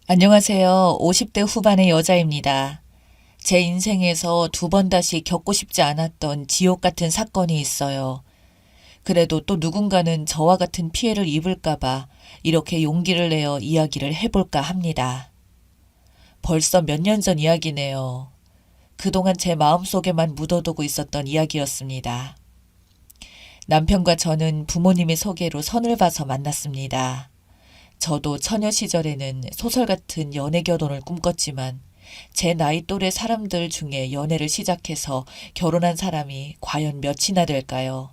안녕하세요. 50대 후반의 여자입니다. 제 인생에서 두 번 다시 겪고 싶지 않았던 지옥 같은 사건이 있어요. 그래도 또 누군가는 저와 같은 피해를 입을까봐 이렇게 용기를 내어 이야기를 해볼까 합니다. 벌써 몇 년 전 이야기네요. 그동안 제 마음속에만 묻어두고 있었던 이야기였습니다. 남편과 저는 부모님의 소개로 선을 봐서 만났습니다. 저도 처녀 시절에는 소설 같은 연애 결혼을 꿈꿨지만 제 나이 또래 사람들 중에 연애를 시작해서 결혼한 사람이 과연 몇이나 될까요?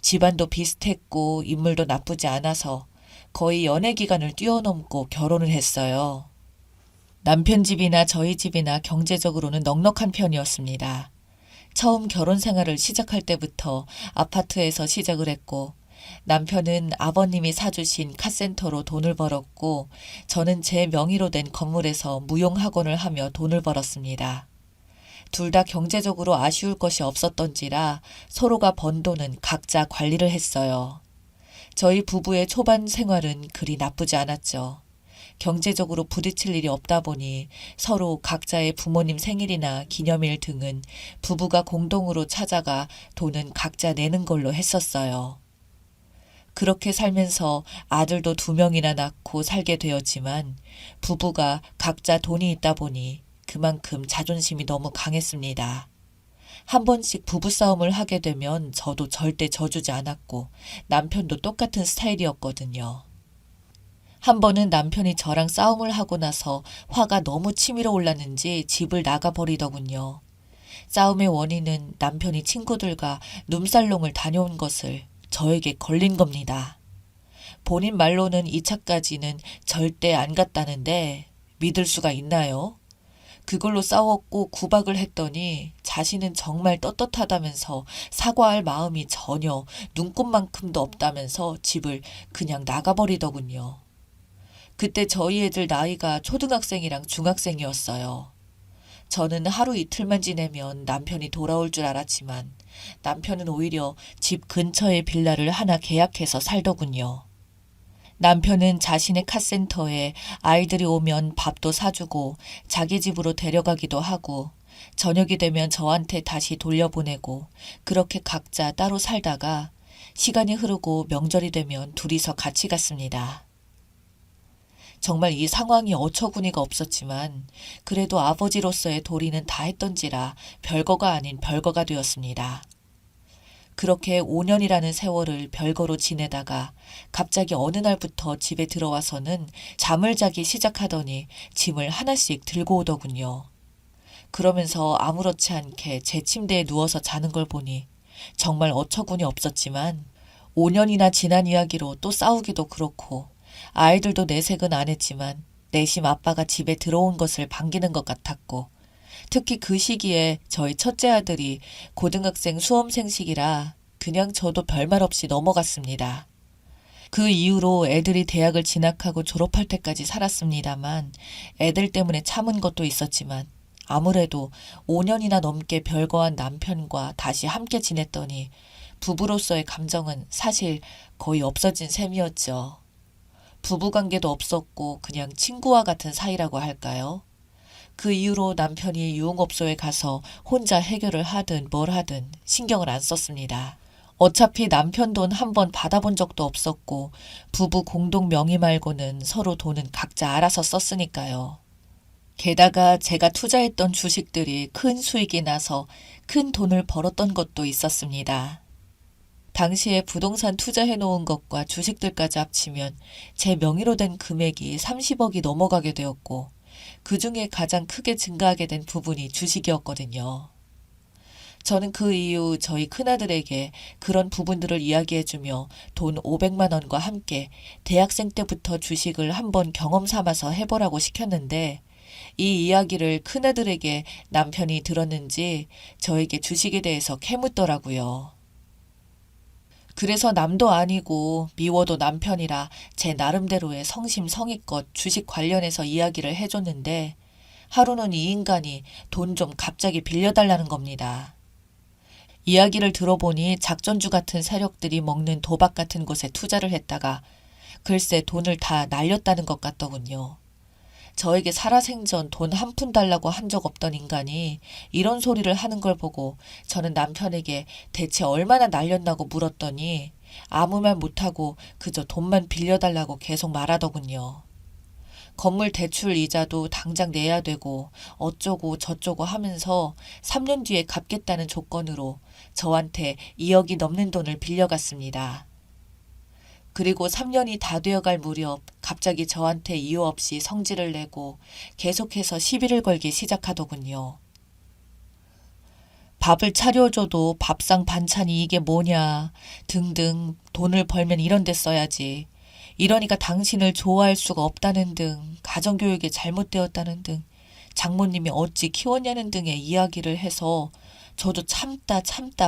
집안도 비슷했고 인물도 나쁘지 않아서 거의 연애 기간을 뛰어넘고 결혼을 했어요. 남편 집이나 저희 집이나 경제적으로는 넉넉한 편이었습니다. 처음 결혼 생활을 시작할 때부터 아파트에서 시작을 했고 남편은 아버님이 사주신 카센터로 돈을 벌었고 저는 제 명의로 된 건물에서 무용학원을 하며 돈을 벌었습니다. 둘 다 경제적으로 아쉬울 것이 없었던지라 서로가 번 돈은 각자 관리를 했어요. 저희 부부의 초반 생활은 그리 나쁘지 않았죠. 경제적으로 부딪힐 일이 없다 보니 서로 각자의 부모님 생일이나 기념일 등은 부부가 공동으로 찾아가 돈은 각자 내는 걸로 했었어요. 그렇게 살면서 아들도 2명이나 낳고 살게 되었지만 부부가 각자 돈이 있다 보니 그만큼 자존심이 너무 강했습니다. 한 번씩 부부싸움을 하게 되면 저도 절대 져주지 않았고 남편도 똑같은 스타일이었거든요. 한 번은 남편이 저랑 싸움을 하고 나서 화가 너무 치밀어 올랐는지 집을 나가버리더군요. 싸움의 원인은 남편이 친구들과 룸살롱을 다녀온 것을 저에게 걸린 겁니다. 본인 말로는 2차까지는 절대 안 갔다는데 믿을 수가 있나요? 그걸로 싸웠고 구박을 했더니 자신은 정말 떳떳하다면서 사과할 마음이 전혀 눈꼽만큼도 없다면서 집을 그냥 나가버리더군요. 그때 저희 애들 나이가 초등학생이랑 중학생이었어요. 저는 하루 이틀만 지내면 남편이 돌아올 줄 알았지만 남편은 오히려 집 근처에 빌라를 하나 계약해서 살더군요. 남편은 자신의 카센터에 아이들이 오면 밥도 사주고 자기 집으로 데려가기도 하고 저녁이 되면 저한테 다시 돌려보내고 그렇게 각자 따로 살다가 시간이 흐르고 명절이 되면 둘이서 같이 갔습니다. 정말 이 상황이 어처구니가 없었지만 그래도 아버지로서의 도리는 다 했던지라 별거가 아닌 별거가 되었습니다. 그렇게 5년이라는 세월을 별거로 지내다가 갑자기 어느 날부터 집에 들어와서는 잠을 자기 시작하더니 짐을 하나씩 들고 오더군요. 그러면서 아무렇지 않게 제 침대에 누워서 자는 걸 보니 정말 어처구니 없었지만 5년이나 지난 이야기로 또 싸우기도 그렇고 아이들도 내색은 안 했지만 내심 아빠가 집에 들어온 것을 반기는 것 같았고 특히 그 시기에 저희 첫째 아들이 고등학생 수험생식이라 그냥 저도 별말 없이 넘어갔습니다. 그 이후로 애들이 대학을 진학하고 졸업할 때까지 살았습니다만 애들 때문에 참은 것도 있었지만 아무래도 5년이나 넘게 별거한 남편과 다시 함께 지냈더니 부부로서의 감정은 사실 거의 없어진 셈이었죠. 부부관계도 없었고 그냥 친구와 같은 사이라고 할까요? 그 이후로 남편이 유흥업소에 가서 혼자 해결을 하든 뭘 하든 신경을 안 썼습니다. 어차피 남편 돈 한 번 받아본 적도 없었고 부부 공동 명의 말고는 서로 돈은 각자 알아서 썼으니까요. 게다가 제가 투자했던 주식들이 큰 수익이 나서 큰 돈을 벌었던 것도 있었습니다. 당시에 부동산 투자해 놓은 것과 주식들까지 합치면 제 명의로 된 금액이 30억이 넘어가게 되었고 그 중에 가장 크게 증가하게 된 부분이 주식이었거든요. 저는 그 이후 저희 큰아들에게 그런 부분들을 이야기해주며 돈 500만 원과 함께 대학생 때부터 주식을 한번 경험 삼아서 해보라고 시켰는데 이 이야기를 큰아들에게 남편이 들었는지 저에게 주식에 대해서 캐묻더라고요. 그래서 남도 아니고 미워도 남편이라 제 나름대로의 성심성의껏 주식 관련해서 이야기를 해줬는데 하루는 이 인간이 돈 좀 갑자기 빌려달라는 겁니다. 이야기를 들어보니 작전주 같은 세력들이 먹는 도박 같은 곳에 투자를 했다가 글쎄 돈을 다 날렸다는 것 같더군요. 저에게 살아생전 돈 한 푼 달라고 한 적 없던 인간이 이런 소리를 하는 걸 보고 저는 남편에게 대체 얼마나 날렸나고 물었더니 아무 말 못하고 그저 돈만 빌려달라고 계속 말하더군요. 건물 대출 이자도 당장 내야 되고 어쩌고 저쩌고 하면서 3년 뒤에 갚겠다는 조건으로 저한테 2억이 넘는 돈을 빌려갔습니다. 그리고 3년이 다 되어갈 무렵 갑자기 저한테 이유 없이 성질을 내고 계속해서 시비를 걸기 시작하더군요. 밥을 차려줘도 밥상 반찬이 이게 뭐냐 등등 돈을 벌면 이런 데 써야지. 이러니까 당신을 좋아할 수가 없다는 등 가정교육이 잘못되었다는 등 장모님이 어찌 키웠냐는 등의 이야기를 해서 저도 참다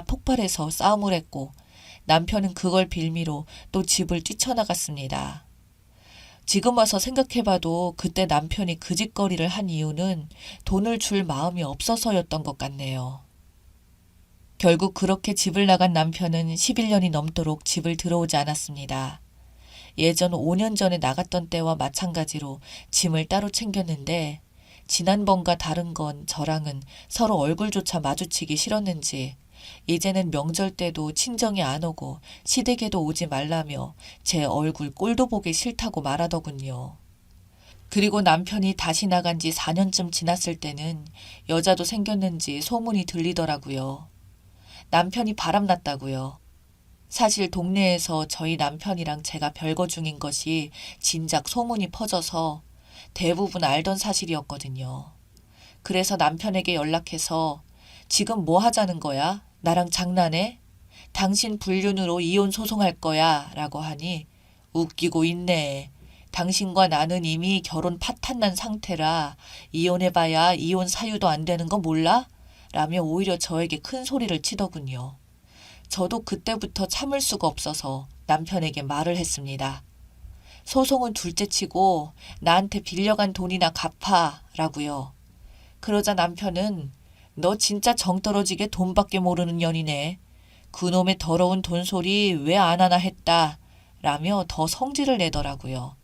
폭발해서 싸움을 했고 남편은 그걸 빌미로 또 집을 뛰쳐나갔습니다. 지금 와서 생각해봐도 그때 남편이 그 짓거리를 한 이유는 돈을 줄 마음이 없어서였던 것 같네요. 결국 그렇게 집을 나간 남편은 11년이 넘도록 집을 들어오지 않았습니다. 예전 5년 전에 나갔던 때와 마찬가지로 짐을 따로 챙겼는데 지난번과 다른 건 저랑은 서로 얼굴조차 마주치기 싫었는지 이제는 명절 때도 친정에 안 오고 시댁에도 오지 말라며 제 얼굴 꼴도 보기 싫다고 말하더군요. 그리고 남편이 다시 나간 지 4년쯤 지났을 때는 여자도 생겼는지 소문이 들리더라고요. 남편이 바람났다고요. 사실 동네에서 저희 남편이랑 제가 별거 중인 것이 진작 소문이 퍼져서 대부분 알던 사실이었거든요. 그래서 남편에게 연락해서 지금 뭐 하자는 거야? 나랑 장난해? 당신 불륜으로 이혼 소송할 거야 라고 하니 웃기고 있네. 당신과 나는 이미 결혼 파탄난 상태라 이혼해봐야 이혼 사유도 안 되는 거 몰라? 라며 오히려 저에게 큰 소리를 치더군요. 저도 그때부터 참을 수가 없어서 남편에게 말을 했습니다. 소송은 둘째치고 나한테 빌려간 돈이나 갚아 라고요. 그러자 남편은 너 진짜 정 떨어지게 돈밖에 모르는 년이네. 그놈의 더러운 돈소리 왜 안 하나 했다 라며 더 성질을 내더라고요.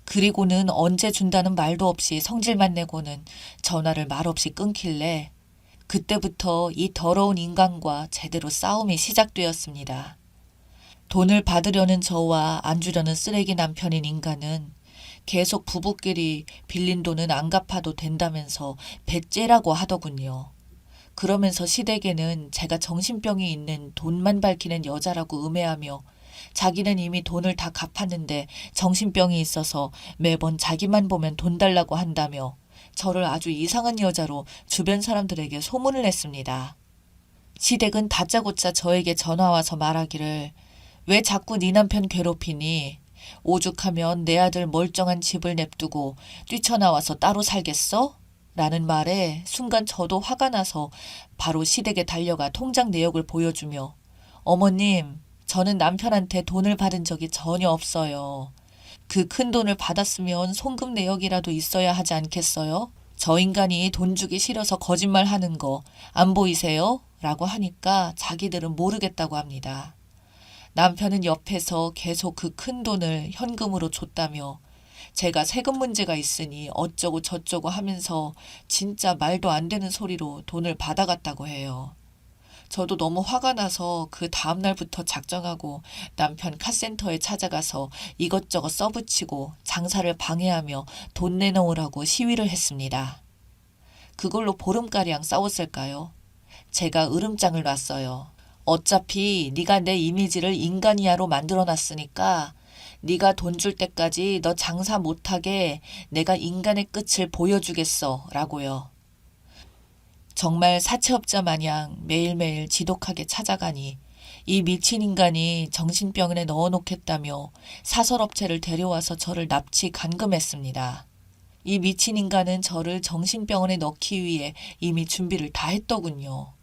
그리고는 언제 준다는 말도 없이 성질만 내고는 전화를 말없이 끊길래 그때부터 이 더러운 인간과 제대로 싸움이 시작되었습니다. 돈을 받으려는 저와 안 주려는 쓰레기 남편인 인간은 계속 부부끼리 빌린 돈은 안 갚아도 된다면서 배째라고 하더군요. 그러면서 시댁에는 제가 정신병이 있는 돈만 밝히는 여자라고 음해하며 자기는 이미 돈을 다 갚았는데 정신병이 있어서 매번 자기만 보면 돈 달라고 한다며 저를 아주 이상한 여자로 주변 사람들에게 소문을 냈습니다. 시댁은 다짜고짜 저에게 전화와서 말하기를 왜 자꾸 네 남편 괴롭히니? 오죽하면 내 아들 멀쩡한 집을 냅두고 뛰쳐나와서 따로 살겠어? 라는 말에 순간 저도 화가 나서 바로 시댁에 달려가 통장 내역을 보여주며 어머님, 저는 남편한테 돈을 받은 적이 전혀 없어요. 그 큰 돈을 받았으면 송금 내역이라도 있어야 하지 않겠어요? 저 인간이 돈 주기 싫어서 거짓말하는 거 안 보이세요? 라고 하니까 자기들은 모르겠다고 합니다. 남편은 옆에서 계속 그 큰 돈을 현금으로 줬다며 제가 세금 문제가 있으니 어쩌고 저쩌고 하면서 진짜 말도 안 되는 소리로 돈을 받아갔다고 해요. 저도 너무 화가 나서 그 다음날부터 작정하고 남편 카센터에 찾아가서 이것저것 써붙이고 장사를 방해하며 돈 내놓으라고 시위를 했습니다. 그걸로 보름가량 싸웠을까요? 제가 으름장을 놨어요. 어차피 네가 내 이미지를 인간이야로 만들어놨으니까 네가 돈 줄 때까지 너 장사 못하게 내가 인간의 끝을 보여주겠어 라고요. 정말 사채업자 마냥 매일매일 지독하게 찾아가니 이 미친 인간이 정신병원에 넣어놓겠다며 사설업체를 데려와서 저를 납치 감금했습니다. 이 미친 인간은 저를 정신병원에 넣기 위해 이미 준비를 다 했더군요.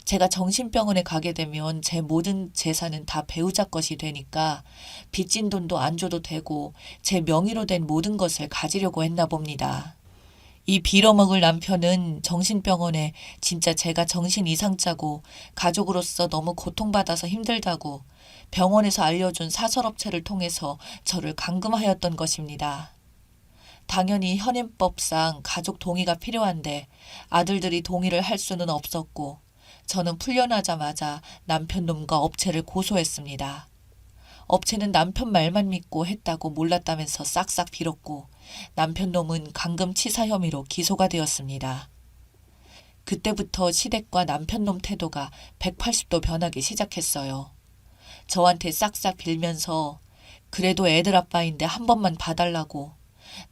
제가 정신병원에 가게 되면 제 모든 재산은 다 배우자 것이 되니까 빚진 돈도 안 줘도 되고 제 명의로 된 모든 것을 가지려고 했나 봅니다. 이 빌어먹을 남편은 정신병원에 진짜 제가 정신 이상자고 가족으로서 너무 고통받아서 힘들다고 병원에서 알려준 사설업체를 통해서 저를 감금하였던 것입니다. 당연히 현행법상 가족 동의가 필요한데 아들들이 동의를 할 수는 없었고 저는 풀려나자마자 남편 놈과 업체를 고소했습니다. 업체는 남편 말만 믿고 했다고 몰랐다면서 싹싹 빌었고 남편 놈은 감금치사 혐의로 기소가 되었습니다. 그때부터 시댁과 남편 놈 태도가 180도 변하기 시작했어요. 저한테 싹싹 빌면서 그래도 애들 아빠인데 한 번만 봐달라고,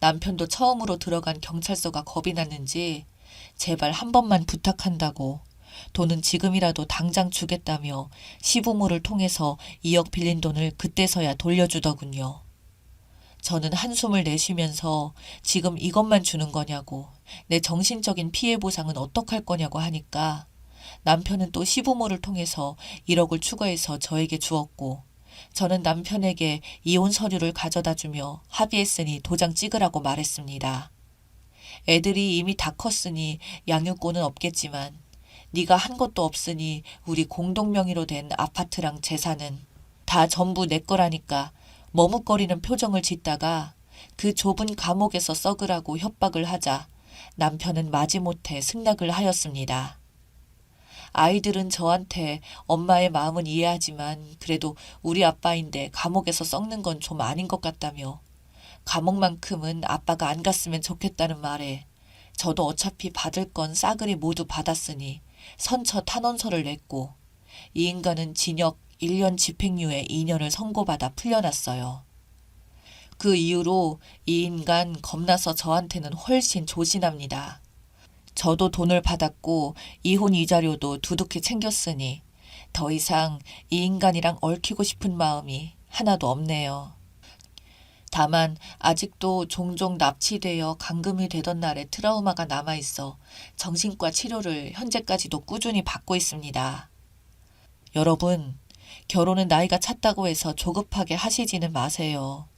남편도 처음으로 들어간 경찰서가 겁이 났는지 제발 한 번만 부탁한다고, 돈은 지금이라도 당장 주겠다며 시부모를 통해서 2억 빌린 돈을 그때서야 돌려주더군요. 저는 한숨을 내쉬면서 지금 이것만 주는 거냐고, 내 정신적인 피해 보상은 어떡할 거냐고 하니까 남편은 또 시부모를 통해서 1억을 추가해서 저에게 주었고 저는 남편에게 이혼 서류를 가져다 주며 합의했으니 도장 찍으라고 말했습니다. 애들이 이미 다 컸으니 양육권은 없겠지만 네가 한 것도 없으니 우리 공동명의로 된 아파트랑 재산은 다 전부 내 거라니까 머뭇거리는 표정을 짓다가 그 좁은 감옥에서 썩으라고 협박을 하자 남편은 마지못해 승낙을 하였습니다. 아이들은 저한테 엄마의 마음은 이해하지만 그래도 우리 아빠인데 감옥에서 썩는 건 좀 아닌 것 같다며 감옥만큼은 아빠가 안 갔으면 좋겠다는 말에 저도 어차피 받을 건 싸그리 모두 받았으니 선처 탄원서를 냈고 이 인간은 징역 1년 집행유예 2년을 선고받아 풀려났어요. 그 이후로 이 인간 겁나서 저한테는 훨씬 조신합니다. 저도 돈을 받았고 이혼 이자료도 두둑히 챙겼으니 더 이상 이 인간이랑 얽히고 싶은 마음이 하나도 없네요. 다만 아직도 종종 납치되어 감금이 되던 날의 트라우마가 남아있어 정신과 치료를 현재까지도 꾸준히 받고 있습니다. 여러분, 결혼은 나이가 찼다고 해서 조급하게 하시지는 마세요.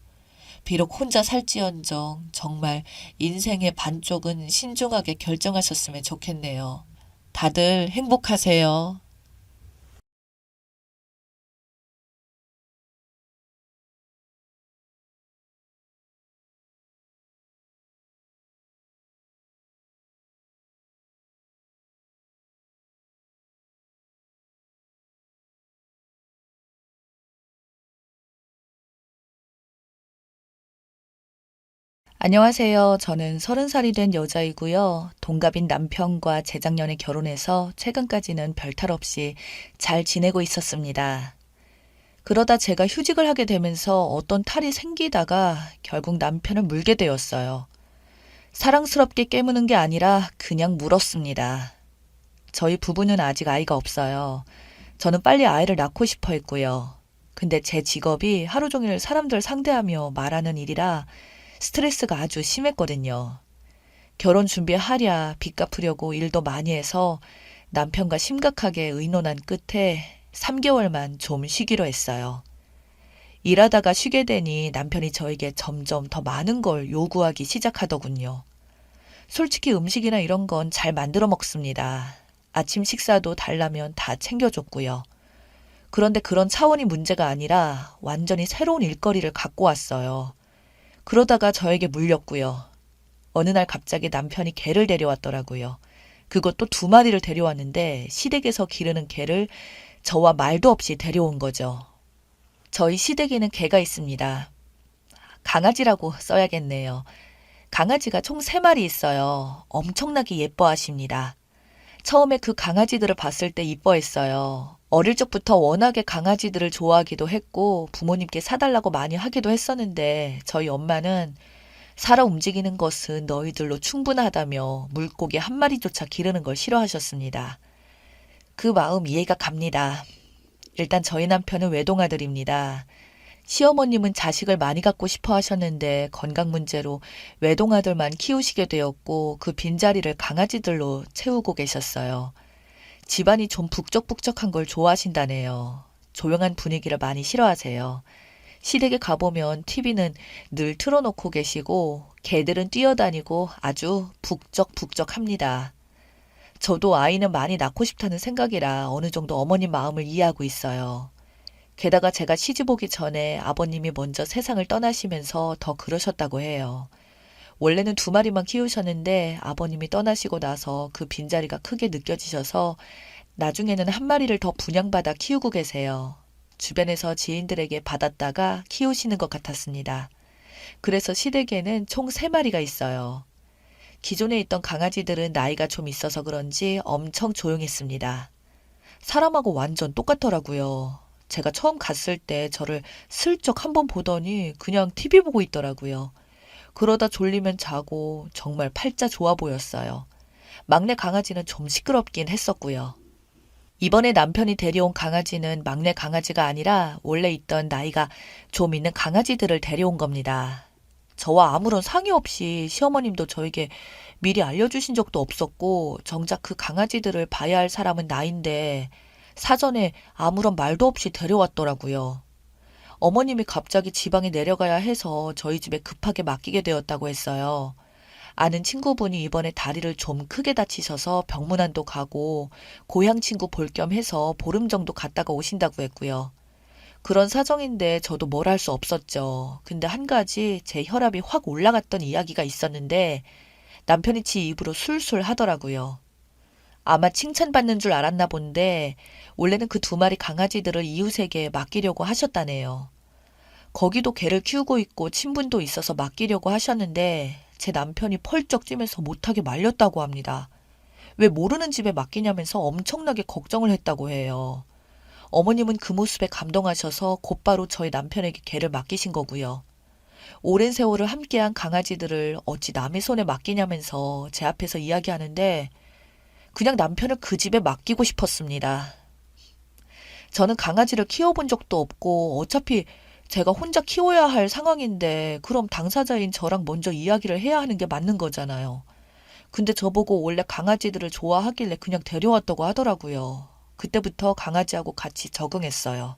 비록 혼자 살지언정 정말 인생의 반쪽은 신중하게 결정하셨으면 좋겠네요. 다들 행복하세요. 안녕하세요. 저는 30살이 된 여자이고요. 동갑인 남편과 재작년에 결혼해서 최근까지는 별탈 없이 잘 지내고 있었습니다. 그러다 제가 휴직을 하게 되면서 어떤 탈이 생기다가 결국 남편을 물게 되었어요. 사랑스럽게 깨무는 게 아니라 그냥 물었습니다. 저희 부부는 아직 아이가 없어요. 저는 빨리 아이를 낳고 싶어 했고요. 근데 제 직업이 하루 종일 사람들 상대하며 말하는 일이라 스트레스가 아주 심했거든요. 결혼 준비하랴 빚 갚으려고 일도 많이 해서 남편과 심각하게 의논한 끝에 3개월만 좀 쉬기로 했어요. 일하다가 쉬게 되니 남편이 저에게 점점 더 많은 걸 요구하기 시작하더군요. 솔직히 음식이나 이런 건 잘 만들어 먹습니다. 아침 식사도 달라면 다 챙겨줬고요. 그런데 그런 차원이 문제가 아니라 완전히 새로운 일거리를 갖고 왔어요. 그러다가 저에게 물렸고요. 어느 날 갑자기 남편이 개를 데려왔더라고요. 그것도 2마리를 데려왔는데 시댁에서 기르는 개를 저와 말도 없이 데려온 거죠. 저희 시댁에는 개가 있습니다. 강아지라고 써야겠네요. 강아지가 총 3마리 있어요. 엄청나게 예뻐하십니다. 처음에 그 강아지들을 봤을 때 이뻐했어요. 어릴 적부터 워낙에 강아지들을 좋아하기도 했고 부모님께 사달라고 많이 하기도 했었는데 저희 엄마는 살아 움직이는 것은 너희들로 충분하다며 물고기 1마리조차 기르는 걸 싫어하셨습니다. 그 마음 이해가 갑니다. 일단 저희 남편은 외동아들입니다. 시어머님은 자식을 많이 갖고 싶어 하셨는데 건강 문제로 외동아들만 키우시게 되었고 그 빈자리를 강아지들로 채우고 계셨어요. 집안이 좀 북적북적한 걸 좋아하신다네요. 조용한 분위기를 많이 싫어하세요. 시댁에 가보면 TV는 늘 틀어놓고 계시고 개들은 뛰어다니고 아주 북적북적합니다. 저도 아이는 많이 낳고 싶다는 생각이라 어느 정도 어머님 마음을 이해하고 있어요. 게다가 제가 시집 오기 전에 아버님이 먼저 세상을 떠나시면서 더 그러셨다고 해요. 원래는 2마리만 키우셨는데 아버님이 떠나시고 나서 그 빈자리가 크게 느껴지셔서 나중에는 1마리를 더 분양받아 키우고 계세요. 주변에서 지인들에게 받았다가 키우시는 것 같았습니다. 그래서 시댁에는 총 3마리가 있어요. 기존에 있던 강아지들은 나이가 좀 있어서 그런지 엄청 조용했습니다. 사람하고 완전 똑같더라고요. 제가 처음 갔을 때 저를 슬쩍 한번 보더니 그냥 TV 보고 있더라고요. 그러다 졸리면 자고 정말 팔자 좋아 보였어요. 막내 강아지는 좀 시끄럽긴 했었고요. 이번에 남편이 데려온 강아지는 막내 강아지가 아니라 원래 있던 나이가 좀 있는 강아지들을 데려온 겁니다. 저와 아무런 상의 없이 시어머님도 저에게 미리 알려주신 적도 없었고 정작 그 강아지들을 봐야 할 사람은 나인데 사전에 아무런 말도 없이 데려왔더라고요. 어머님이 갑자기 지방에 내려가야 해서 저희 집에 급하게 맡기게 되었다고 했어요. 아는 친구분이 이번에 다리를 좀 크게 다치셔서 병문안도 가고 고향 친구 볼 겸 해서 보름 정도 갔다가 오신다고 했고요. 그런 사정인데 저도 뭘 할 수 없었죠. 근데 한 가지 제 혈압이 확 올라갔던 이야기가 있었는데 남편이 지 입으로 술술 하더라고요. 아마 칭찬받는 줄 알았나 본데 원래는 그 2마리 강아지들을 이웃에게 맡기려고 하셨다네요. 거기도 개를 키우고 있고 친분도 있어서 맡기려고 하셨는데 제 남편이 펄쩍 뛰면서 못하게 말렸다고 합니다. 왜 모르는 집에 맡기냐면서 엄청나게 걱정을 했다고 해요. 어머님은 그 모습에 감동하셔서 곧바로 저희 남편에게 개를 맡기신 거고요. 오랜 세월을 함께한 강아지들을 어찌 남의 손에 맡기냐면서 제 앞에서 이야기하는데 그냥 남편을 그 집에 맡기고 싶었습니다. 저는 강아지를 키워본 적도 없고 어차피 제가 혼자 키워야 할 상황인데 그럼 당사자인 저랑 먼저 이야기를 해야 하는 게 맞는 거잖아요. 근데 저보고 원래 강아지들을 좋아하길래 그냥 데려왔다고 하더라고요. 그때부터 강아지하고 같이 적응했어요.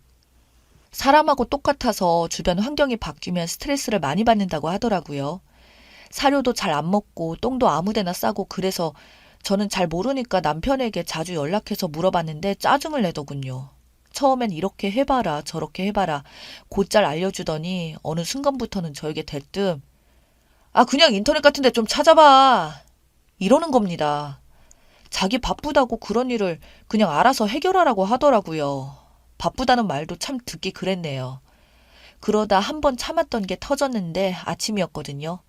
사람하고 똑같아서 주변 환경이 바뀌면 스트레스를 많이 받는다고 하더라고요. 사료도 잘 안 먹고 똥도 아무데나 싸고 그래서 저는 잘 모르니까 남편에게 자주 연락해서 물어봤는데 짜증을 내더군요. 처음엔 이렇게 해봐라 저렇게 해봐라 곧잘 알려주더니 어느 순간부터는 저에게 대뜸 그냥 인터넷 같은 데 좀 찾아봐 이러는 겁니다. 자기 바쁘다고 그런 일을 그냥 알아서 해결하라고 하더라고요. 바쁘다는 말도 참 듣기 그랬네요. 그러다 한 번 참았던 게 터졌는데 아침이었거든요.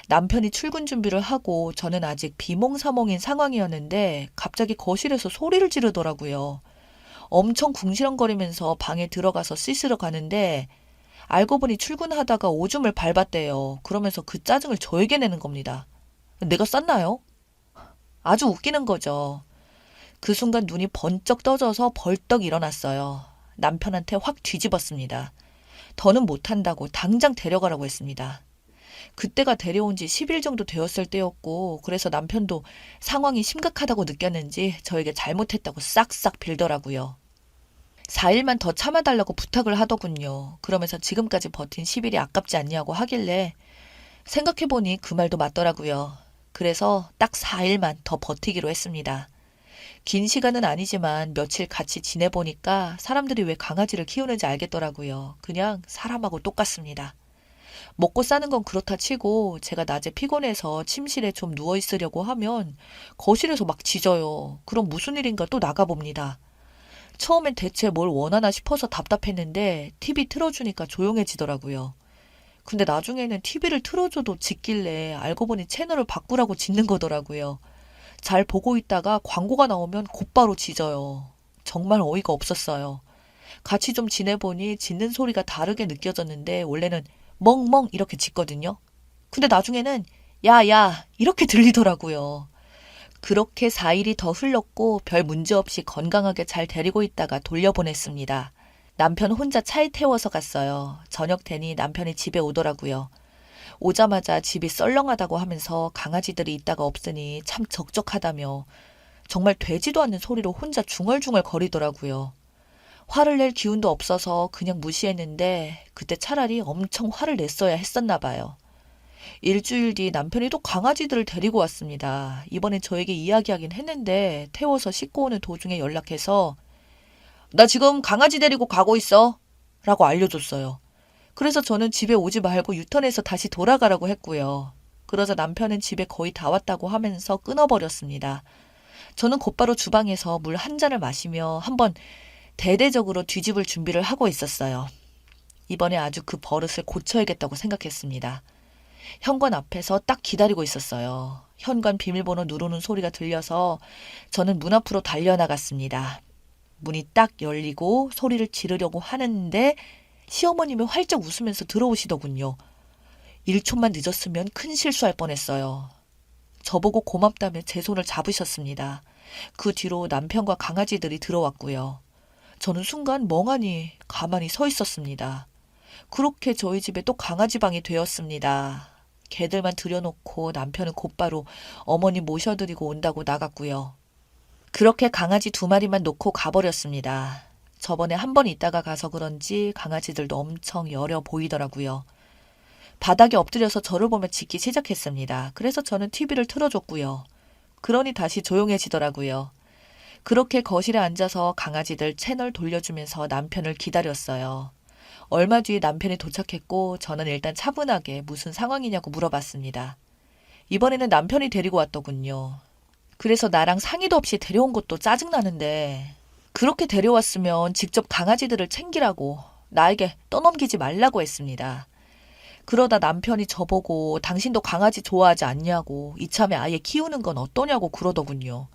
남편이 출근 준비를 하고 저는 아직 비몽사몽인 상황이었는데 갑자기 거실에서 소리를 지르더라고요. 엄청 궁시렁거리면서 방에 들어가서 씻으러 가는데 알고 보니 출근하다가 오줌을 밟았대요. 그러면서 그 짜증을 저에게 내는 겁니다. 내가 쌌나요? 아주 웃기는 거죠. 그 순간 눈이 번쩍 떠져서 벌떡 일어났어요. 남편한테 확 뒤집었습니다. 더는 못한다고 당장 데려가라고 했습니다. 그때가 데려온 지 10일 정도 되었을 때였고 그래서 남편도 상황이 심각하다고 느꼈는지 저에게 잘못했다고 싹싹 빌더라고요. 4일만 더 참아달라고 부탁을 하더군요. 그러면서 지금까지 버틴 10일이 아깝지 않냐고 하길래 생각해보니 그 말도 맞더라고요. 그래서 딱 4일만 더 버티기로 했습니다. 긴 시간은 아니지만 며칠 같이 지내보니까 사람들이 왜 강아지를 키우는지 알겠더라고요. 그냥 사람하고 똑같습니다. 먹고 싸는 건 그렇다 치고 제가 낮에 피곤해서 침실에 좀 누워있으려고 하면 거실에서 막 짖어요. 그럼 무슨 일인가 또 나가봅니다. 처음엔 대체 뭘 원하나 싶어서 답답했는데 TV 틀어주니까 조용해지더라고요. 근데 나중에는 TV를 틀어줘도 짖길래 알고 보니 채널을 바꾸라고 짖는 거더라고요. 잘 보고 있다가 광고가 나오면 곧바로 짖어요. 정말 어이가 없었어요. 같이 좀 지내보니 짖는 소리가 다르게 느껴졌는데 원래는 멍멍 이렇게 짖거든요. 근데 나중에는 야야 이렇게 들리더라고요. 그렇게 4일이 더 흘렀고 별 문제 없이 건강하게 잘 데리고 있다가 돌려보냈습니다. 남편 혼자 차에 태워서 갔어요. 저녁 되니 남편이 집에 오더라고요. 오자마자 집이 썰렁하다고 하면서 강아지들이 있다가 없으니 참 적적하다며 정말 되지도 않는 소리로 혼자 중얼중얼 거리더라고요. 화를 낼 기운도 없어서 그냥 무시했는데 그때 차라리 엄청 화를 냈어야 했었나 봐요. 일주일 뒤 남편이 또 강아지들을 데리고 왔습니다. 이번엔 저에게 이야기하긴 했는데 태워서 씻고 오는 도중에 연락해서 나 지금 강아지 데리고 가고 있어 라고 알려줬어요. 그래서 저는 집에 오지 말고 유턴해서 다시 돌아가라고 했고요. 그러자 남편은 집에 거의 다 왔다고 하면서 끊어버렸습니다. 저는 곧바로 주방에서 물 한 잔을 마시며 한번 대대적으로 뒤집을 준비를 하고 있었어요. 이번에 아주 그 버릇을 고쳐야겠다고 생각했습니다. 현관 앞에서 딱 기다리고 있었어요. 현관 비밀번호 누르는 소리가 들려서 저는 문 앞으로 달려나갔습니다. 문이 딱 열리고 소리를 지르려고 하는데 시어머님이 활짝 웃으면서 들어오시더군요. 1초만 늦었으면 큰 실수할 뻔했어요. 저보고 고맙다며 제 손을 잡으셨습니다. 그 뒤로 남편과 강아지들이 들어왔고요. 저는 순간 멍하니 가만히 서 있었습니다. 그렇게 저희 집에 또 강아지 방이 되었습니다. 개들만 들여놓고 남편은 곧바로 어머니 모셔드리고 온다고 나갔고요. 그렇게 강아지 2마리만 놓고 가버렸습니다. 저번에 한 번 있다가 가서 그런지 강아지들도 엄청 여려 보이더라고요. 바닥에 엎드려서 저를 보며 짖기 시작했습니다. 그래서 저는 TV를 틀어줬고요. 그러니 다시 조용해지더라고요. 그렇게 거실에 앉아서 강아지들 채널 돌려주면서 남편을 기다렸어요. 얼마 뒤에 남편이 도착했고 저는 일단 차분하게 무슨 상황이냐고 물어봤습니다. 이번에는 남편이 데리고 왔더군요. 그래서 나랑 상의도 없이 데려온 것도 짜증나는데 그렇게 데려왔으면 직접 강아지들을 챙기라고 나에게 떠넘기지 말라고 했습니다. 그러다 남편이 저보고 당신도 강아지 좋아하지 않냐고 이참에 아예 키우는 건 어떠냐고 그러더군요.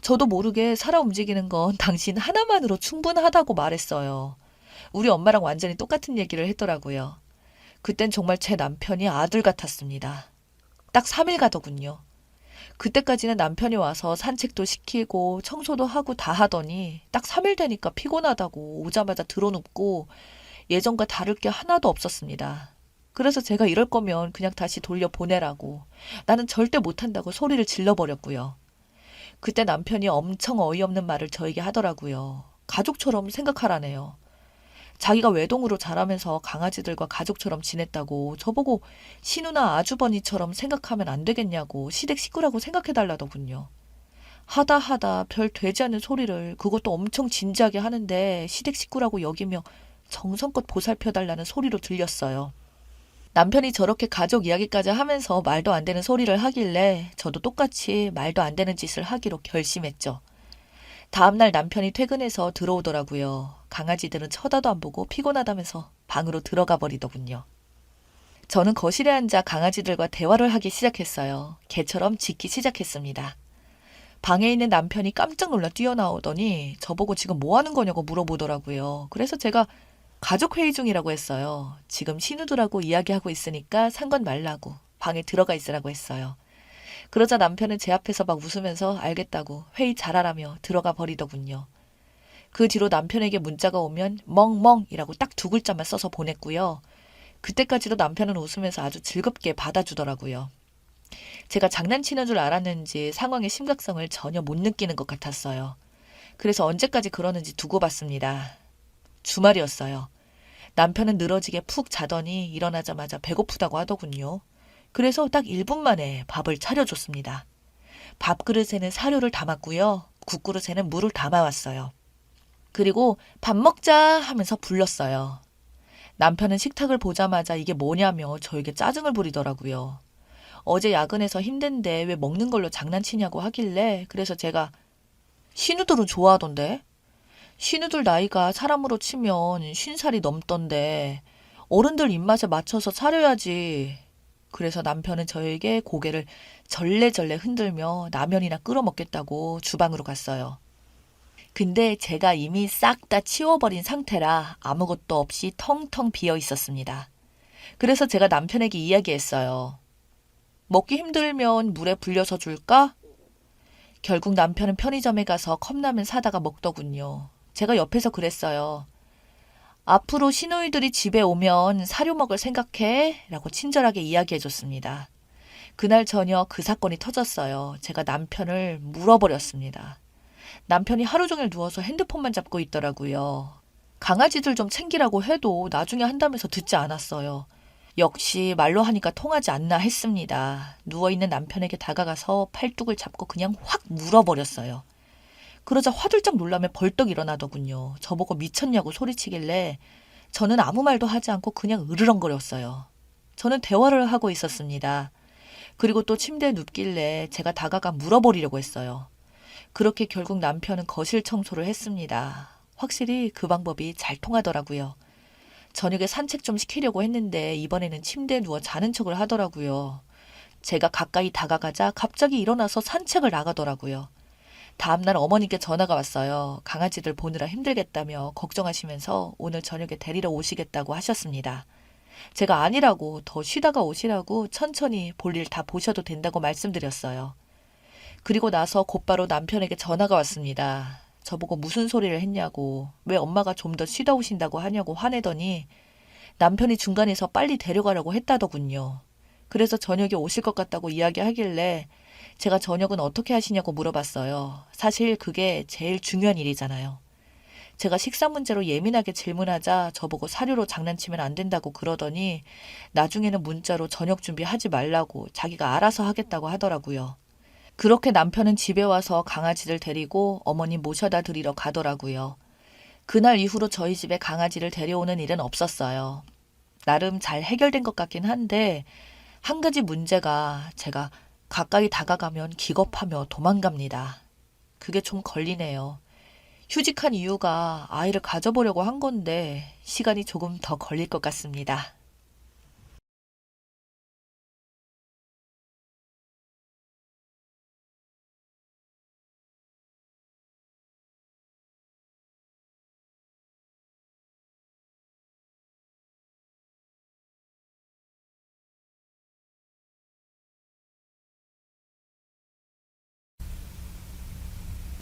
저도 모르게 살아 움직이는 건 당신 하나만으로 충분하다고 말했어요. 우리 엄마랑 완전히 똑같은 얘기를 했더라고요. 그땐 정말 제 남편이 아들 같았습니다. 딱 3일 가더군요. 그때까지는 남편이 와서 산책도 시키고 청소도 하고 다 하더니 딱 3일 되니까 피곤하다고 오자마자 드러눕고 예전과 다를 게 하나도 없었습니다. 그래서 제가 이럴 거면 그냥 다시 돌려보내라고 나는 절대 못한다고 소리를 질러버렸고요. 그때 남편이 엄청 어이없는 말을 저에게 하더라고요. 가족처럼 생각하라네요. 자기가 외동으로 자라면서 강아지들과 가족처럼 지냈다고 저보고 신우나 아주버니처럼 생각하면 안 되겠냐고 시댁 식구라고 생각해달라더군요. 하다 별 되지 않는 소리를 그것도 엄청 진지하게 하는데 시댁 식구라고 여기며 정성껏 보살펴달라는 소리로 들렸어요. 남편이 저렇게 가족 이야기까지 하면서 말도 안 되는 소리를 하길래 저도 똑같이 말도 안 되는 짓을 하기로 결심했죠. 다음날 남편이 퇴근해서 들어오더라고요. 강아지들은 쳐다도 안 보고 피곤하다면서 방으로 들어가 버리더군요. 저는 거실에 앉아 강아지들과 대화를 하기 시작했어요. 개처럼 짖기 시작했습니다. 방에 있는 남편이 깜짝 놀라 뛰어나오더니 저보고 지금 뭐 하는 거냐고 물어보더라고요. 그래서 제가 가족회의 중이라고 했어요. 지금 신우들하고 이야기하고 있으니까 상관 말라고 방에 들어가 있으라고 했어요. 그러자 남편은 제 앞에서 막 웃으면서 알겠다고 회의 잘하라며 들어가 버리더군요. 그 뒤로 남편에게 문자가 오면 멍멍이라고 딱 2글자만 써서 보냈고요. 그때까지도 남편은 웃으면서 아주 즐겁게 받아주더라고요. 제가 장난치는 줄 알았는지 상황의 심각성을 전혀 못 느끼는 것 같았어요. 그래서 언제까지 그러는지 두고 봤습니다. 주말이었어요. 남편은 늘어지게 푹 자더니 일어나자마자 배고프다고 하더군요. 그래서 딱 1분 만에 밥을 차려줬습니다. 밥그릇에는 사료를 담았고요. 국그릇에는 물을 담아왔어요. 그리고 밥 먹자 하면서 불렀어요. 남편은 식탁을 보자마자 이게 뭐냐며 저에게 짜증을 부리더라고요. 어제 야근해서 힘든데 왜 먹는 걸로 장난치냐고 하길래 그래서 제가 신우들은 좋아하던데? 신우들 나이가 사람으로 치면 50살이 넘던데 어른들 입맛에 맞춰서 차려야지. 그래서 남편은 저에게 고개를 절레절레 흔들며 라면이나 끓여 먹겠다고 주방으로 갔어요. 근데 제가 이미 싹 다 치워버린 상태라 아무것도 없이 텅텅 비어 있었습니다. 그래서 제가 남편에게 이야기했어요. 먹기 힘들면 물에 불려서 줄까? 결국 남편은 편의점에 가서 컵라면 사다가 먹더군요. 제가 옆에서 그랬어요. 앞으로 시누이들이 집에 오면 사료 먹을 생각해? 라고 친절하게 이야기해줬습니다. 그날 저녁 그 사건이 터졌어요. 제가 남편을 물어버렸습니다. 남편이 하루 종일 누워서 핸드폰만 잡고 있더라고요. 강아지들 좀 챙기라고 해도 나중에 한다면서 듣지 않았어요. 역시 말로 하니까 통하지 않나 했습니다. 누워있는 남편에게 다가가서 팔뚝을 잡고 그냥 확 물어버렸어요. 그러자 화들짝 놀라며 벌떡 일어나더군요. 저보고 미쳤냐고 소리치길래 저는 아무 말도 하지 않고 그냥 으르렁거렸어요. 저는 대화를 하고 있었습니다. 그리고 또 침대에 눕길래 제가 다가가 물어버리려고 했어요. 그렇게 결국 남편은 거실 청소를 했습니다. 확실히 그 방법이 잘 통하더라고요. 저녁에 산책 좀 시키려고 했는데 이번에는 침대에 누워 자는 척을 하더라고요. 제가 가까이 다가가자 갑자기 일어나서 산책을 나가더라고요. 다음날 어머니께 전화가 왔어요. 강아지들 보느라 힘들겠다며 걱정하시면서 오늘 저녁에 데리러 오시겠다고 하셨습니다. 제가 아니라고 더 쉬다가 오시라고 천천히 볼일 다 보셔도 된다고 말씀드렸어요. 그리고 나서 곧바로 남편에게 전화가 왔습니다. 저보고 무슨 소리를 했냐고, 왜 엄마가 좀 더 쉬다 오신다고 하냐고 화내더니 남편이 중간에서 빨리 데려가려고 했다더군요. 그래서 저녁에 오실 것 같다고 이야기하길래 제가 저녁은 어떻게 하시냐고 물어봤어요. 사실 그게 제일 중요한 일이잖아요. 제가 식사 문제로 예민하게 질문하자 저보고 사료로 장난치면 안 된다고 그러더니 나중에는 문자로 저녁 준비하지 말라고 자기가 알아서 하겠다고 하더라고요. 그렇게 남편은 집에 와서 강아지를 데리고 어머니 모셔다 드리러 가더라고요. 그날 이후로 저희 집에 강아지를 데려오는 일은 없었어요. 나름 잘 해결된 것 같긴 한데 한 가지 문제가 제가 가까이 다가가면 기겁하며 도망갑니다. 그게 좀 걸리네요. 휴직한 이유가 아이를 가져보려고 한 건데 시간이 조금 더 걸릴 것 같습니다.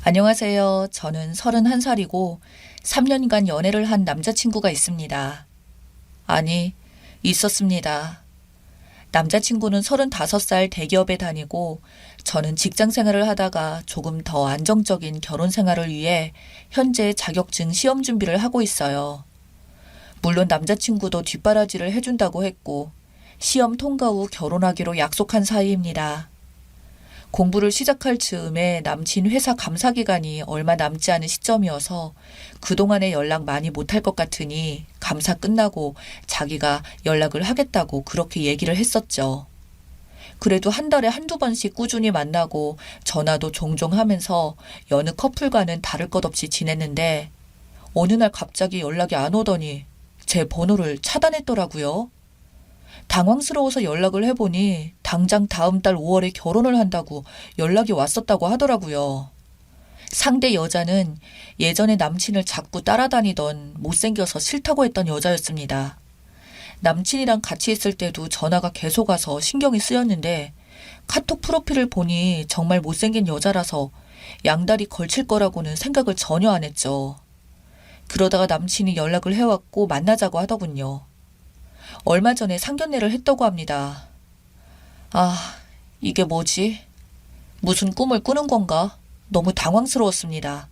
안녕하세요. 저는 31살이고 3년간 연애를 한 남자친구가 있습니다. 아니, 있었습니다. 남자친구는 35살 대기업에 다니고 저는 직장 생활을 하다가 조금 더 안정적인 결혼 생활을 위해 현재 자격증 시험 준비를 하고 있어요. 물론 남자친구도 뒷바라지를 해준다고 했고 시험 통과 후 결혼하기로 약속한 사이입니다. 공부를 시작할 즈음에 남친 회사 감사 기간이 얼마 남지 않은 시점이어서 그동안에 연락 많이 못할 것 같으니 감사 끝나고 자기가 연락을 하겠다고 그렇게 얘기를 했었죠. 그래도 한 달에 한두 번씩 꾸준히 만나고 전화도 종종 하면서 여느 커플과는 다를 것 없이 지냈는데 어느 날 갑자기 연락이 안 오더니 제 번호를 차단했더라고요. 당황스러워서 연락을 해보니 당장 다음 달 5월에 결혼을 한다고 연락이 왔었다고 하더라고요. 상대 여자는 예전에 남친을 자꾸 따라다니던 못생겨서 싫다고 했던 여자였습니다. 남친이랑 같이 있을 때도 전화가 계속 와서 신경이 쓰였는데 카톡 프로필을 보니 정말 못생긴 여자라서 양다리 걸칠 거라고는 생각을 전혀 안 했죠. 그러다가 남친이 연락을 해왔고 만나자고 하더군요. 얼마 전에 상견례를 했다고 합니다. 아, 이게 뭐지? 무슨 꿈을 꾸는 건가? 너무 당황스러웠습니다.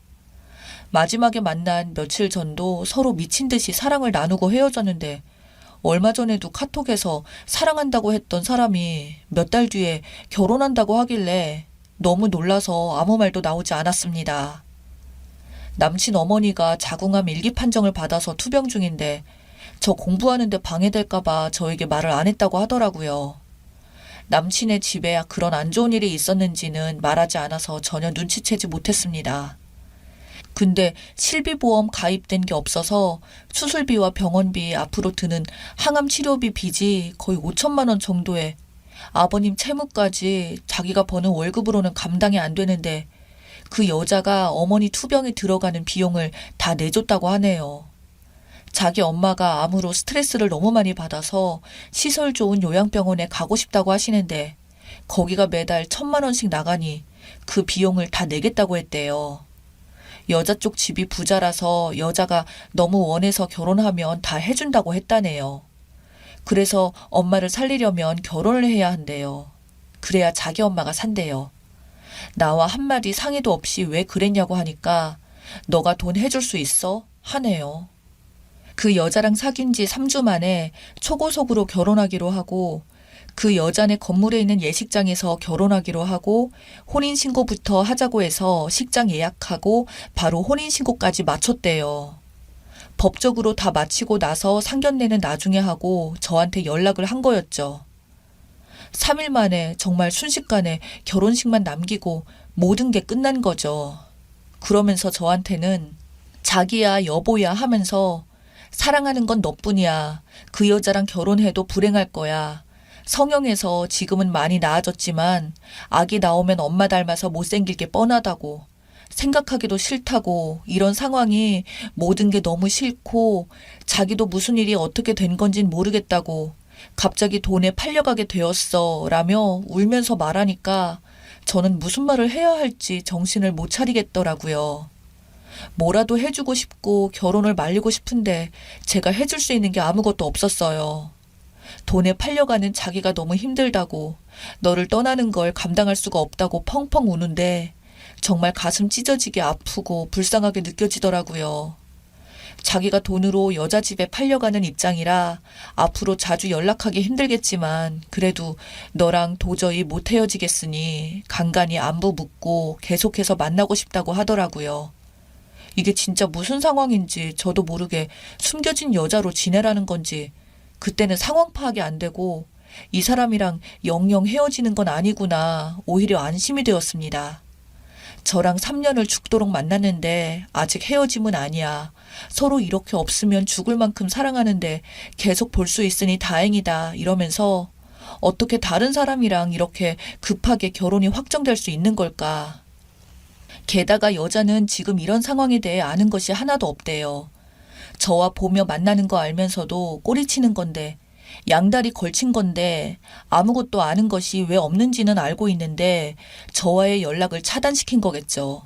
마지막에 만난 며칠 전도 서로 미친 듯이 사랑을 나누고 헤어졌는데 얼마 전에도 카톡에서 사랑한다고 했던 사람이 몇 달 뒤에 결혼한다고 하길래 너무 놀라서 아무 말도 나오지 않았습니다. 남친 어머니가 자궁암 일기 판정을 받아서 투병 중인데 저 공부하는데 방해될까봐 저에게 말을 안 했다고 하더라고요. 남친의 집에 그런 안 좋은 일이 있었는지는 말하지 않아서 전혀 눈치채지 못했습니다. 근데 실비보험 가입된 게 없어서 수술비와 병원비 앞으로 드는 항암 치료비 빚이 거의 5천만 원 정도에 아버님 채무까지 자기가 버는 월급으로는 감당이 안 되는데 그 여자가 어머니 투병에 들어가는 비용을 다 내줬다고 하네요. 자기 엄마가 암으로 스트레스를 너무 많이 받아서 시설 좋은 요양병원에 가고 싶다고 하시는데 거기가 매달 1,000만 원씩 나가니 그 비용을 다 내겠다고 했대요. 여자 쪽 집이 부자라서 여자가 너무 원해서 결혼하면 다 해준다고 했다네요. 그래서 엄마를 살리려면 결혼을 해야 한대요. 그래야 자기 엄마가 산대요. 나와 한마디 상의도 없이 왜 그랬냐고 하니까 너가 돈 해줄 수 있어? 하네요. 그 여자랑 사귄 지 3주 만에 초고속으로 결혼하기로 하고 그 여자네 건물에 있는 예식장에서 결혼하기로 하고 혼인신고부터 하자고 해서 식장 예약하고 바로 혼인신고까지 마쳤대요. 법적으로 다 마치고 나서 상견례는 나중에 하고 저한테 연락을 한 거였죠. 3일 만에 정말 순식간에 결혼식만 남기고 모든 게 끝난 거죠. 그러면서 저한테는 자기야 여보야 하면서 사랑하는 건 너뿐이야. 그 여자랑 결혼해도 불행할 거야. 성형해서 지금은 많이 나아졌지만 아기 나오면 엄마 닮아서 못생길 게 뻔하다고. 생각하기도 싫다고. 이런 상황이 모든 게 너무 싫고 자기도 무슨 일이 어떻게 된 건진 모르겠다고. 갑자기 돈에 팔려가게 되었어 라며 울면서 말하니까 저는 무슨 말을 해야 할지 정신을 못 차리겠더라고요. 뭐라도 해주고 싶고 결혼을 말리고 싶은데 제가 해줄 수 있는 게 아무것도 없었어요. 돈에 팔려가는 자기가 너무 힘들다고, 너를 떠나는 걸 감당할 수가 없다고 펑펑 우는데 정말 가슴 찢어지게 아프고 불쌍하게 느껴지더라고요. 자기가 돈으로 여자 집에 팔려가는 입장이라 앞으로 자주 연락하기 힘들겠지만 그래도 너랑 도저히 못 헤어지겠으니 간간히 안부 묻고 계속해서 만나고 싶다고 하더라고요. 이게 진짜 무슨 상황인지 저도 모르게 숨겨진 여자로 지내라는 건지 그때는 상황 파악이 안 되고 이 사람이랑 영영 헤어지는 건 아니구나 오히려 안심이 되었습니다. 저랑 3년을 죽도록 만났는데 아직 헤어짐은 아니야. 서로 이렇게 없으면 죽을 만큼 사랑하는데 계속 볼 수 있으니 다행이다 이러면서 어떻게 다른 사람이랑 이렇게 급하게 결혼이 확정될 수 있는 걸까? 게다가 여자는 지금 이런 상황에 대해 아는 것이 하나도 없대요. 저와 보며 만나는 거 알면서도 꼬리치는 건데 양다리 걸친 건데 아무것도 아는 것이 왜 없는지는 알고 있는데 저와의 연락을 차단시킨 거겠죠.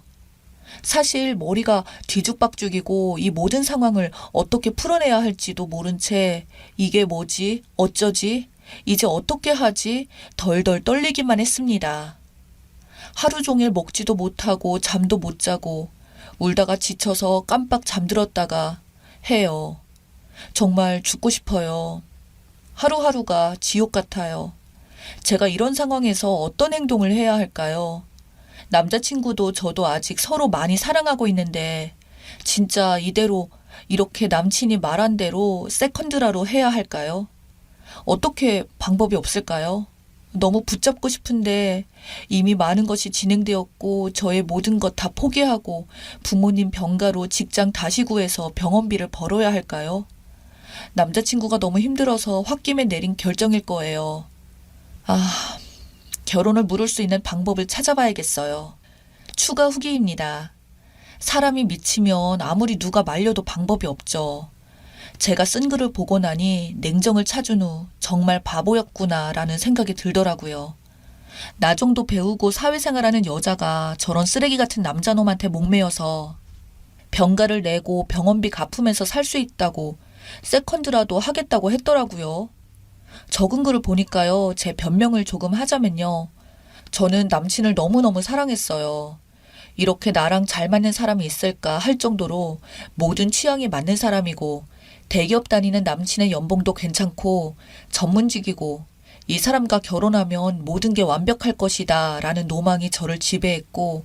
사실 머리가 뒤죽박죽이고 이 모든 상황을 어떻게 풀어내야 할지도 모른 채 이게 뭐지? 어쩌지? 이제 어떻게 하지? 덜덜 떨리기만 했습니다. 하루 종일 먹지도 못하고 잠도 못 자고 울다가 지쳐서 깜빡 잠들었다가 해요. 정말 죽고 싶어요. 하루하루가 지옥 같아요. 제가 이런 상황에서 어떤 행동을 해야 할까요? 남자친구도 저도 아직 서로 많이 사랑하고 있는데 진짜 이대로 이렇게 남친이 말한 대로 세컨드라로 해야 할까요? 어떻게 방법이 없을까요? 너무 붙잡고 싶은데 이미 많은 것이 진행되었고 저의 모든 것 다 포기하고 부모님 병가로 직장 다시 구해서 병원비를 벌어야 할까요? 남자친구가 너무 힘들어서 홧김에 내린 결정일 거예요. 결혼을 물을 수 있는 방법을 찾아봐야겠어요. 추가 후기입니다. 사람이 미치면 아무리 누가 말려도 방법이 없죠. 제가 쓴 글을 보고 나니 냉정을 찾은 후 정말 바보였구나 라는 생각이 들더라고요. 나 정도 배우고 사회생활하는 여자가 저런 쓰레기 같은 남자놈한테 목매여서 병가를 내고 병원비 갚으면서 살 수 있다고 세컨드라도 하겠다고 했더라고요. 적은 글을 보니까요. 제 변명을 조금 하자면요. 저는 남친을 너무너무 사랑했어요. 이렇게 나랑 잘 맞는 사람이 있을까 할 정도로 모든 취향이 맞는 사람이고 대기업 다니는 남친의 연봉도 괜찮고 전문직이고 이 사람과 결혼하면 모든 게 완벽할 것이다 라는 노망이 저를 지배했고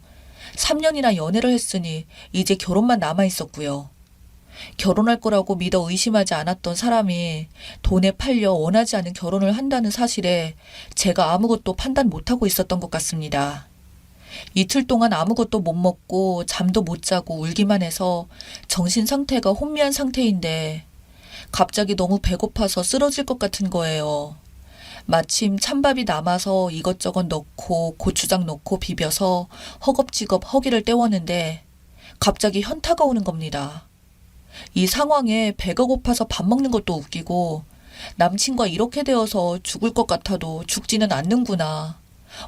3년이나 연애를 했으니 이제 결혼만 남아있었고요. 결혼할 거라고 믿어 의심하지 않았던 사람이 돈에 팔려 원하지 않은 결혼을 한다는 사실에 제가 아무것도 판단 못하고 있었던 것 같습니다. 이틀 동안 아무것도 못 먹고 잠도 못 자고 울기만 해서 정신 상태가 혼미한 상태인데 갑자기 너무 배고파서 쓰러질 것 같은 거예요. 마침 찬밥이 남아서 이것저것 넣고 고추장 넣고 비벼서 허겁지겁 허기를 때웠는데 갑자기 현타가 오는 겁니다. 이 상황에 배가 고파서 밥 먹는 것도 웃기고 남친과 이렇게 되어서 죽을 것 같아도 죽지는 않는구나.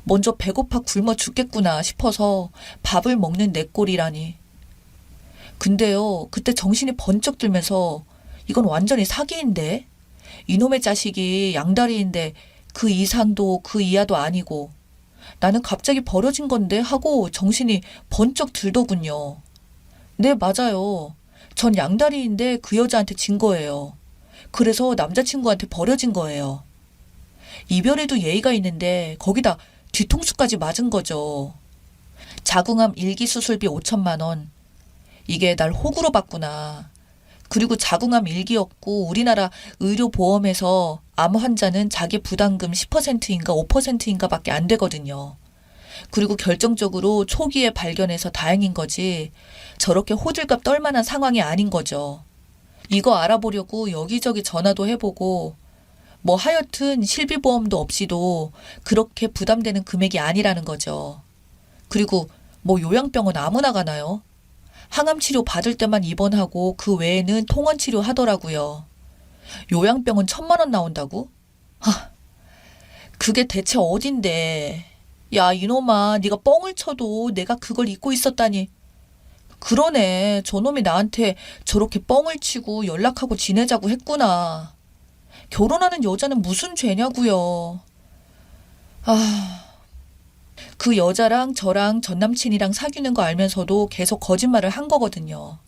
먼저 배고파 굶어 죽겠구나 싶어서 밥을 먹는 내 꼴이라니. 근데요, 그때 정신이 번쩍 들면서 이건 완전히 사기인데? 이놈의 자식이 양다리인데 그 이상도 그 이하도 아니고 나는 갑자기 버려진 건데 하고 정신이 번쩍 들더군요. 네, 맞아요. 전 양다리인데 그 여자한테 진 거예요. 그래서 남자친구한테 버려진 거예요. 이별에도 예의가 있는데 거기다 뒤통수까지 맞은 거죠. 자궁암 1기 수술비 5천만 원. 이게 날 호구로 봤구나. 그리고 자궁암 1기였고 우리나라 의료보험에서 암 환자는 자기 부담금 10%인가 5%인가 밖에 안 되거든요. 그리고 결정적으로 초기에 발견해서 다행인 거지 저렇게 호들갑 떨 만한 상황이 아닌 거죠. 이거 알아보려고 여기저기 전화도 해보고 뭐 하여튼 실비보험도 없이도 그렇게 부담되는 금액이 아니라는 거죠. 그리고 뭐 요양병원 아무나 가나요? 항암치료 받을 때만 입원하고 그 외에는 통원치료 하더라고요. 요양병원 1,000만 원 나온다고? 그게 대체 어딘데. 야 이놈아 네가 뻥을 쳐도 내가 그걸 잊고 있었다니. 그러네 저놈이 나한테 저렇게 뻥을 치고 연락하고 지내자고 했구나. 결혼하는 여자는 무슨 죄냐고요. 그 여자랑 저랑 전남친이랑 사귀는 거 알면서도 계속 거짓말을 한 거거든요.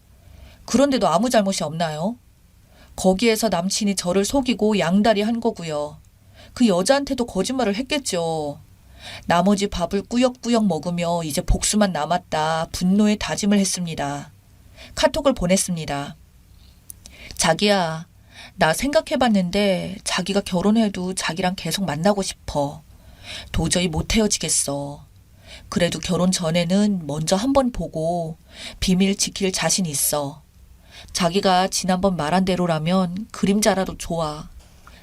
그런데도 아무 잘못이 없나요? 거기에서 남친이 저를 속이고 양다리 한 거고요. 그 여자한테도 거짓말을 했겠죠. 나머지 밥을 꾸역꾸역 먹으며 이제 복수만 남았다 분노의 다짐을 했습니다. 카톡을 보냈습니다. 자기야, 나 생각해봤는데 자기가 결혼해도 자기랑 계속 만나고 싶어. 도저히 못 헤어지겠어. 그래도 결혼 전에는 먼저 한번 보고 비밀 지킬 자신 있어. 자기가 지난번 말한 대로라면 그림자라도 좋아.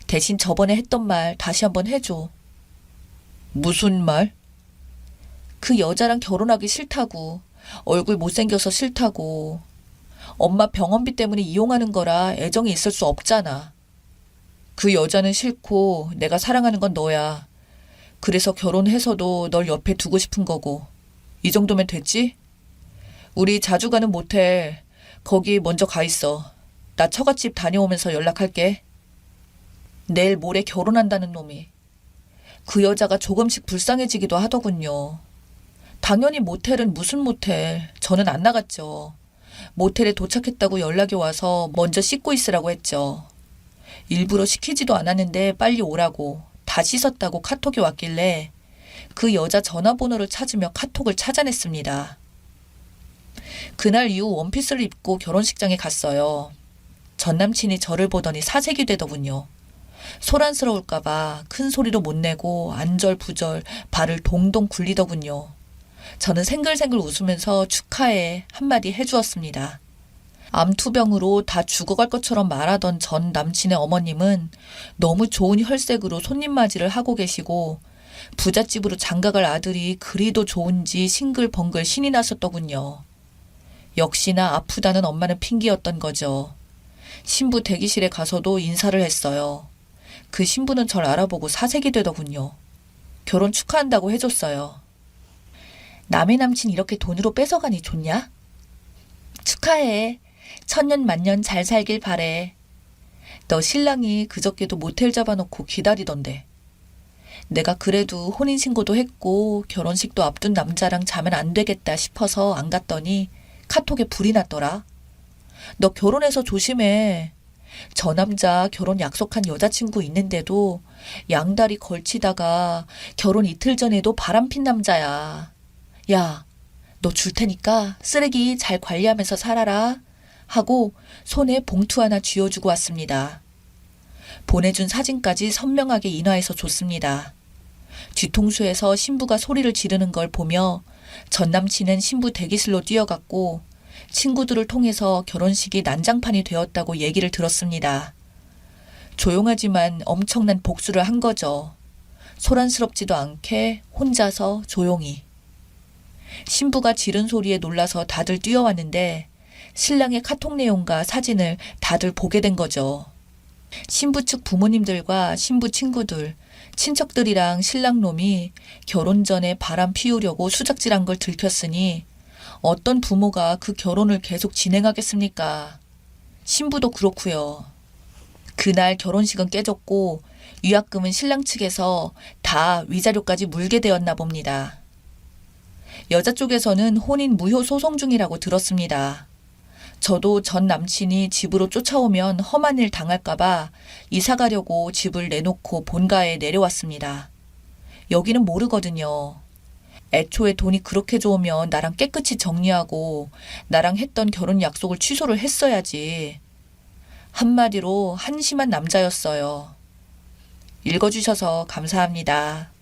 대신 저번에 했던 말 다시 한번 해줘. 무슨 말? 그 여자랑 결혼하기 싫다고. 얼굴 못생겨서 싫다고. 엄마 병원비 때문에 이용하는 거라 애정이 있을 수 없잖아. 그 여자는 싫고 내가 사랑하는 건 너야. 그래서 결혼해서도 널 옆에 두고 싶은 거고. 이 정도면 됐지? 우리 자주 가는 모텔 거기 먼저 가 있어. 나 처갓집 다녀오면서 연락할게. 내일 모레 결혼한다는 놈이. 그 여자가 조금씩 불쌍해지기도 하더군요. 당연히 모텔은 무슨 모텔. 저는 안 나갔죠. 모텔에 도착했다고 연락이 와서 먼저 씻고 있으라고 했죠. 일부러 시키지도 않았는데 빨리 오라고 다 씻었다고 카톡이 왔길래 그 여자 전화번호를 찾으며 카톡을 찾아냈습니다. 그날 이후 원피스를 입고 결혼식장에 갔어요. 전 남친이 저를 보더니 사색이 되더군요. 소란스러울까봐 큰 소리도 못 내고 안절부절 발을 동동 굴리더군요. 저는 생글생글 웃으면서 축하해 한마디 해주었습니다. 암투병으로 다 죽어갈 것처럼 말하던 전 남친의 어머님은 너무 좋은 혈색으로 손님 맞이를 하고 계시고 부잣집으로 장가갈 아들이 그리도 좋은지 싱글벙글 신이 났었더군요. 역시나 아프다는 엄마는 핑계였던 거죠. 신부 대기실에 가서도 인사를 했어요. 그 신부는 절 알아보고 사색이 되더군요. 결혼 축하한다고 해줬어요. 남의 남친 이렇게 돈으로 뺏어가니 좋냐? 축하해. 천년만년 잘 살길 바래. 너 신랑이 그저께도 모텔 잡아놓고 기다리던데. 내가 그래도 혼인신고도 했고 결혼식도 앞둔 남자랑 자면 안 되겠다 싶어서 안 갔더니 카톡에 불이 났더라. 너 결혼해서 조심해. 저 남자 결혼 약속한 여자친구 있는데도 양다리 걸치다가 결혼 이틀 전에도 바람핀 남자야. 야, 너 줄 테니까 쓰레기 잘 관리하면서 살아라. 하고 손에 봉투 하나 쥐어주고 왔습니다. 보내준 사진까지 선명하게 인화해서 줬습니다. 뒤통수에서 신부가 소리를 지르는 걸 보며 전 남친은 신부 대기실로 뛰어갔고 친구들을 통해서 결혼식이 난장판이 되었다고 얘기를 들었습니다. 조용하지만 엄청난 복수를 한 거죠. 소란스럽지도 않게 혼자서 조용히. 신부가 지른 소리에 놀라서 다들 뛰어왔는데 신랑의 카톡 내용과 사진을 다들 보게 된 거죠. 신부 측 부모님들과 신부 친구들, 친척들이랑 신랑놈이 결혼 전에 바람 피우려고 수작질한 걸 들켰으니 어떤 부모가 그 결혼을 계속 진행하겠습니까? 신부도 그렇고요. 그날 결혼식은 깨졌고 위약금은 신랑 측에서 다 위자료까지 물게 되었나 봅니다. 여자 쪽에서는 혼인 무효 소송 중이라고 들었습니다. 저도 전 남친이 집으로 쫓아오면 험한 일 당할까봐 이사 가려고 집을 내놓고 본가에 내려왔습니다. 여기는 모르거든요. 애초에 돈이 그렇게 좋으면 나랑 깨끗이 정리하고 나랑 했던 결혼 약속을 취소를 했어야지. 한마디로 한심한 남자였어요. 읽어주셔서 감사합니다.